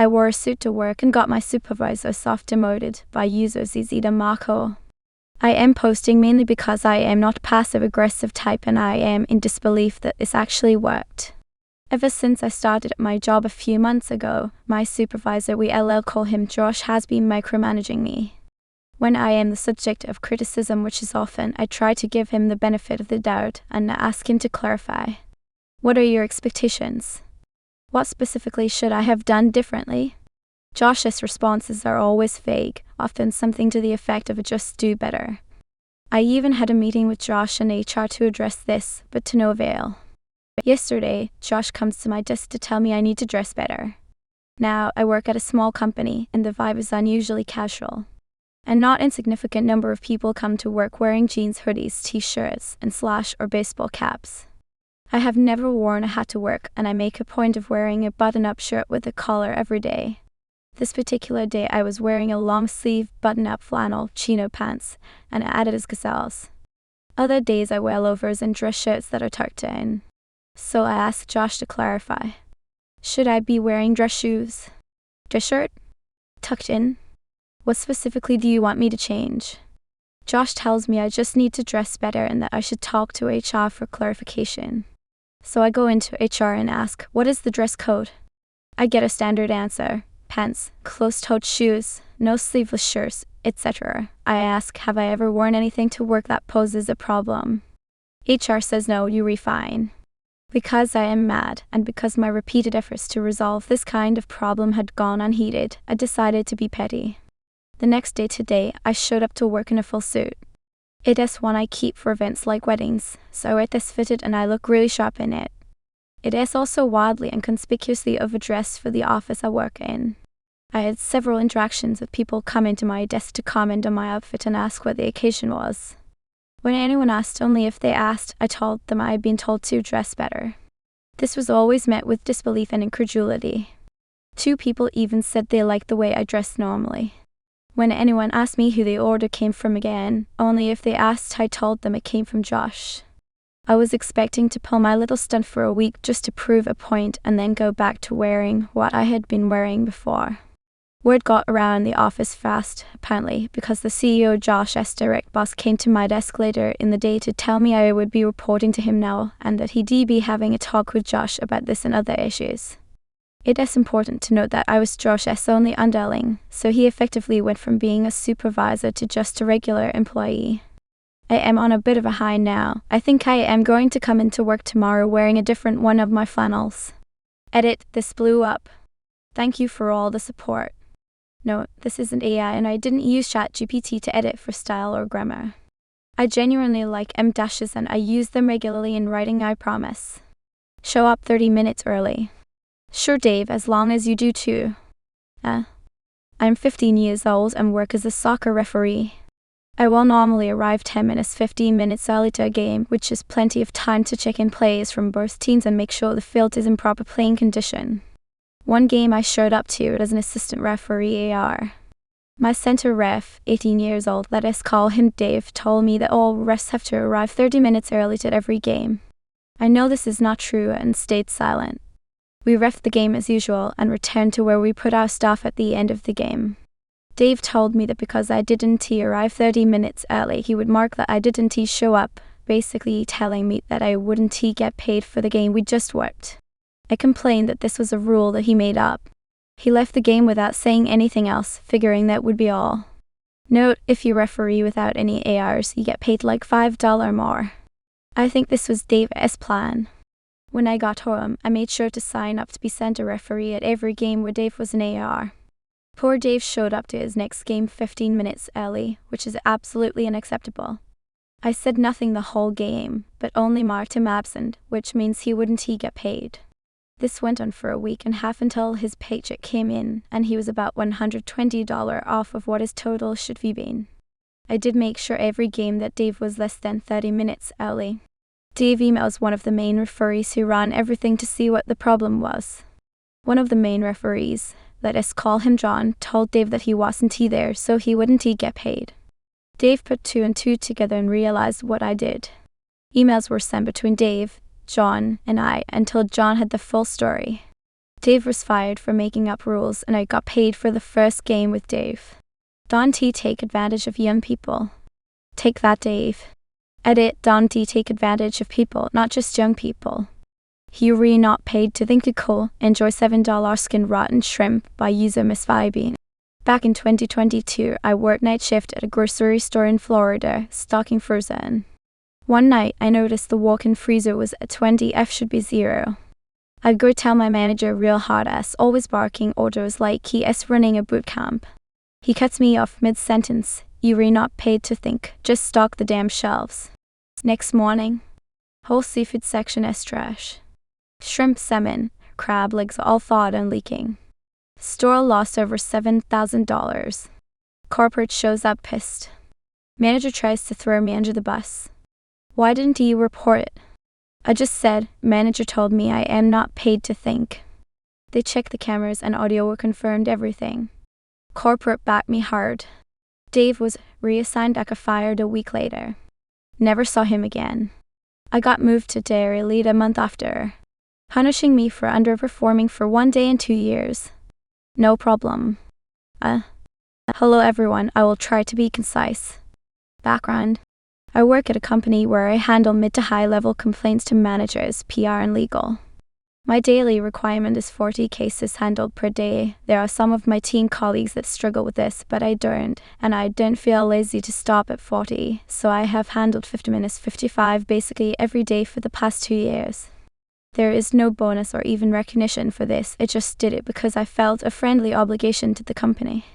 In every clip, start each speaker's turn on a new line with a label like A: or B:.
A: I wore a suit to work and got my supervisor soft demoted by user Zizida Marco. I am posting mainly because I am not passive-aggressive type and I am in disbelief that this actually worked. Ever since I started my job a few months ago, my supervisor, we'll call him Josh, has been micromanaging me. When I am the subject of criticism, which is often, I try to give him the benefit of the doubt and ask him to clarify. What are your expectations? What specifically should I have done differently? Josh's responses are always vague, often something to the effect of just do better. I even had a meeting with Josh and HR to address this, but to no avail. Yesterday, Josh comes to my desk to tell me I need to dress better. Now, I work at a small company and the vibe is unusually casual. A not insignificant number of people come to work wearing jeans, hoodies, t-shirts, and slash or baseball caps. I have never worn a hat to work and I make a point of wearing a button-up shirt with a collar every day. This particular day I was wearing a long-sleeve button-up flannel chino pants and Adidas gazelles. Other days I wear loafers and dress shirts that are tucked in. So I asked Josh to clarify. Should I be wearing dress shoes? Dress shirt? Tucked in? What specifically do you want me to change? Josh tells me I just need to dress better and that I should talk to HR for clarification. So I go into HR and ask, what is the dress code? I get a standard answer. Pants, closed-toed shoes, no sleeveless shirts, etc. I ask, have I ever worn anything to work that poses a problem? HR says no, you're fine. Because I am mad, and because my repeated efforts to resolve this kind of problem had gone unheeded, I decided to be petty. The next day today, I showed up to work in a full suit. It is one I keep for events like weddings, so I wear this fitted and I look really sharp in it. It is also wildly and conspicuously overdressed for the office I work in. I had several interactions with people come into my desk to comment on my outfit and ask what the occasion was. When anyone asked, only if they asked, I told them I had been told to dress better. This was always met with disbelief and incredulity. 2 people even said they liked the way I dressed normally. When anyone asked me who the order came from again, only if they asked, I told them it came from Josh. I was expecting to pull my little stunt for a week just to prove a point and then go back to wearing what I had been wearing before. Word got around the office fast, apparently, because the CEO Josh's direct boss came to my desk later in the day to tell me I would be reporting to him now and that he'd be having a talk with Josh about this and other issues. It is important to note that I was Josh's only underling, so he effectively went from being a supervisor to just a regular employee. I am on a bit of a high now. I think I am going to come into work tomorrow wearing a different one of my flannels. Edit, this blew up. Thank you for all the support. No, this isn't AI and I didn't use ChatGPT to edit for style or grammar. I genuinely like M-dashes and I use them regularly in writing, I promise. Show up 30 minutes early. Sure Dave, as long as you do too. I'm 15 years old and work as a soccer referee. I will normally arrive 10 minutes 15 minutes early to a game, which is plenty of time to check in players from both teams and make sure the field is in proper playing condition. One game I showed up to as an assistant referee AR. My center ref, 18 years old, let us call him Dave, told me that all refs have to arrive 30 minutes early to every game. I know this is not true and stayed silent. We ref the game as usual and returned to where we put our stuff at the end of the game. Dave told me that because I didn't arrive 30 minutes early, he would mark that I didn't show up, basically telling me that I wouldn't get paid for the game we just worked. I complained that this was a rule that he made up. He left the game without saying anything else, figuring that would be all. Note, if you referee without any ARs, you get paid like $5 more. I think this was Dave's plan. When I got home, I made sure to sign up to be center referee at every game where Dave was an AR. Poor Dave showed up to his next game 15 minutes early, which is absolutely unacceptable. I said nothing the whole game, but only marked him absent, which means he wouldn't get paid. This went on for a week and a half until his paycheck came in, and he was about $120 off of what his total should have been. I did make sure every game that Dave was less than 30 minutes early. Dave emails one of the main referees who ran everything to see what the problem was. One of the main referees, let us call him John, told Dave that he wasn't there so he wouldn't get paid. Dave put 2 and 2 together and realized what I did. Emails were sent between Dave, John, and I until John had the full story. Dave was fired for making up rules, and I got paid for the first game with Dave. Don't take advantage of young people. Take that, Dave. Edit, don't take advantage of people, not just young people. You're not paid to think cool. Enjoy $7 skin rotten shrimp by user Miss Vibing. Back in 2022, I worked night shift at a grocery store in Florida, stocking frozen. One night, I noticed the walk-in freezer was at 20 F should be 0. I'd go tell my manager real hard ass, always barking orders like he is running a boot camp. He cuts me off mid-sentence. You're not paid to think, just stock the damn shelves. Next morning, whole seafood section is trash. Shrimp, salmon, crab legs all thawed and leaking. Store lost over $7,000. Corporate shows up pissed. Manager tries to throw me under the bus. Why didn't you report it? I just said, manager told me I am not paid to think. They checked the cameras and audio confirmed everything. Corporate backed me hard. Dave was reassigned and fired a week later. Never saw him again. I got moved to dairy lead a month after, punishing me for underperforming for 1 day and 2 years. No problem. Hello everyone, I will try to be concise. Background. I work at a company where I handle mid to high level complaints to managers, PR and legal. My daily requirement is 40 cases handled per day. There are some of my team colleagues that struggle with this, but I don't, and I don't feel lazy to stop at 40, so I have handled 50 minutes 55 basically every day for the past 2 years. There is no bonus or even recognition for this, I just did it because I felt a friendly obligation to the company.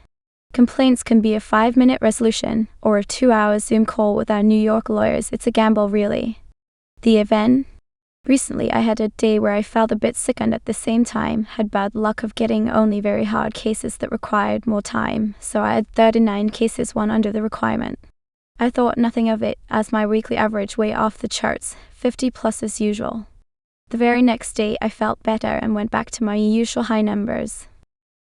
A: Complaints can be a 5-minute resolution, or a 2-hour Zoom call with our New York lawyers. It's a gamble really. The event? Recently I had a day where I felt a bit sick and at the same time had bad luck of getting only very hard cases that required more time, so I had 39 cases, one under the requirement. I thought nothing of it, as my weekly average way off the charts, 50 plus as usual. The very next day I felt better and went back to my usual high numbers.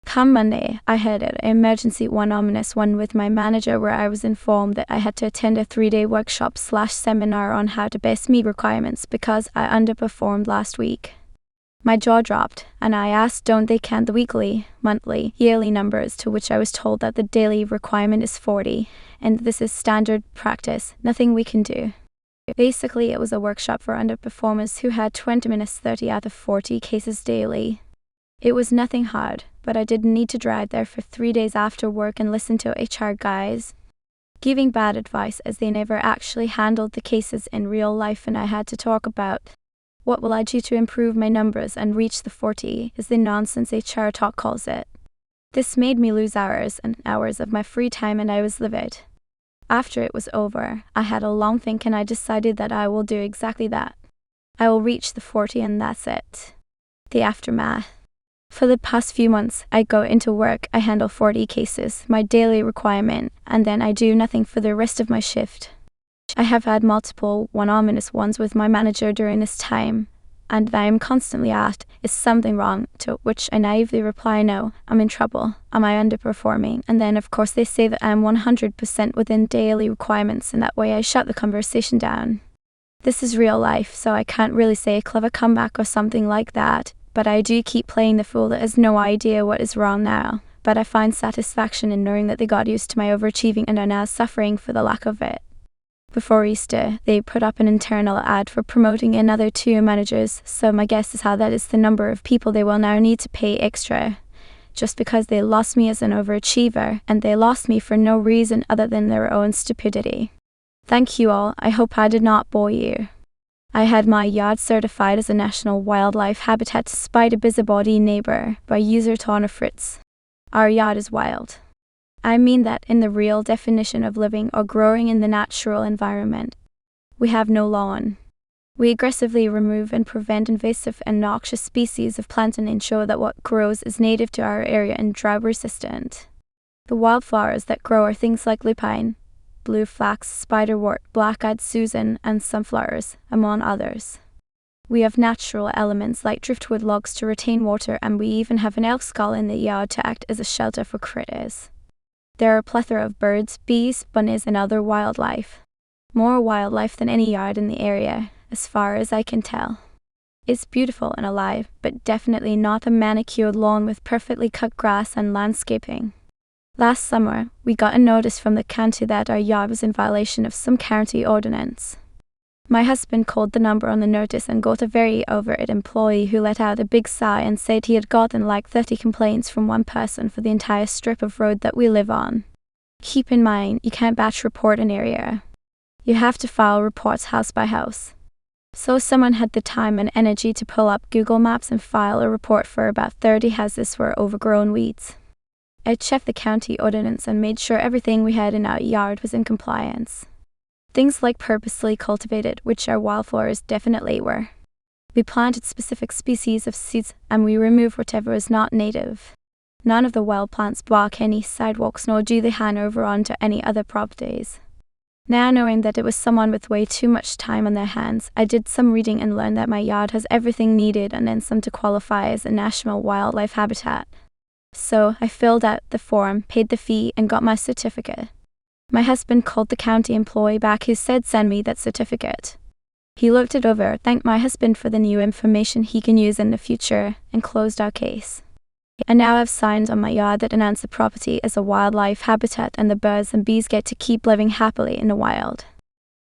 A: Come Monday, I had an emergency ominous one with my manager where I was informed that I had to attend a 3-day workshop/seminar on how to best meet requirements because I underperformed last week. My jaw dropped, and I asked don't they count the weekly, monthly, yearly numbers, to which I was told that the daily requirement is 40, and this is standard practice, nothing we can do. Basically, it was a workshop for underperformers who had 20 minutes 30 out of 40 cases daily. It was nothing hard, but I didn't need to drive there for 3 days after work and listen to HR guys giving bad advice as they never actually handled the cases in real life, and I had to talk about what will I do to improve my numbers and reach the 40 is the nonsense HR talk calls it. This made me lose hours and hours of my free time, and I was livid. After it was over, I had a long think and I decided that I will do exactly that. I will reach the 40 and that's it. The aftermath. For the past few months, I go into work, I handle 40 cases, my daily requirement, and then I do nothing for the rest of my shift. I have had multiple ominous ones with my manager during this time, and I am constantly asked, is something wrong? To which I naively reply, no, I'm in trouble, am I underperforming? And then of course they say that I'm 100% within daily requirements, and that way I shut the conversation down. This is real life, so I can't really say a clever comeback or something like that. But I do keep playing the fool that has no idea what is wrong now. But I find satisfaction in knowing that they got used to my overachieving and are now suffering for the lack of it. Before Easter, they put up an internal ad for promoting another 2 managers, so my guess is how that is the number of people they will now need to pay extra. Just because they lost me as an overachiever, and they lost me for no reason other than their own stupidity. Thank you all, I hope I did not bore you. I had my yard certified as a National Wildlife Habitat despite a busybody neighbor by user Tawna Fritz. Our yard is wild. I mean that in the real definition of living or growing in the natural environment. We have no lawn. We aggressively remove and prevent invasive and noxious species of plants and ensure that what grows is native to our area and drought resistant. The wildflowers that grow are things like lupine, blue flax, spiderwort, black-eyed Susan, and sunflowers, among others. We have natural elements like driftwood logs to retain water, and we even have an elk skull in the yard to act as a shelter for critters. There are a plethora of birds, bees, bunnies, and other wildlife. More wildlife than any yard in the area, as far as I can tell. It's beautiful and alive, but definitely not a manicured lawn with perfectly cut grass and landscaping. Last summer, we got a notice from the county that our yard was in violation of some county ordinance. My husband called the number on the notice and got a very over-it employee who let out a big sigh and said he had gotten like 30 complaints from one person for the entire strip of road that we live on. Keep in mind, you can't batch report an area. You have to file reports house by house. So someone had the time and energy to pull up Google Maps and file a report for about 30 houses for overgrown weeds. I checked the county ordinance and made sure everything we had in our yard was in compliance. Things like purposely cultivated, which our wildflowers definitely were. We planted specific species of seeds and we removed whatever was not native. None of the wild plants block any sidewalks nor do they hang over onto any other properties. Now knowing that it was someone with way too much time on their hands, I did some reading and learned that my yard has everything needed and then some to qualify as a national wildlife habitat. So I filled out the form, paid the fee, and got my certificate. My husband called the county employee back who said send me that certificate. He looked it over, thanked my husband for the new information he can use in the future, and closed our case. And now I've signs on my yard that announce the property as a wildlife habitat and the birds and bees get to keep living happily in the wild.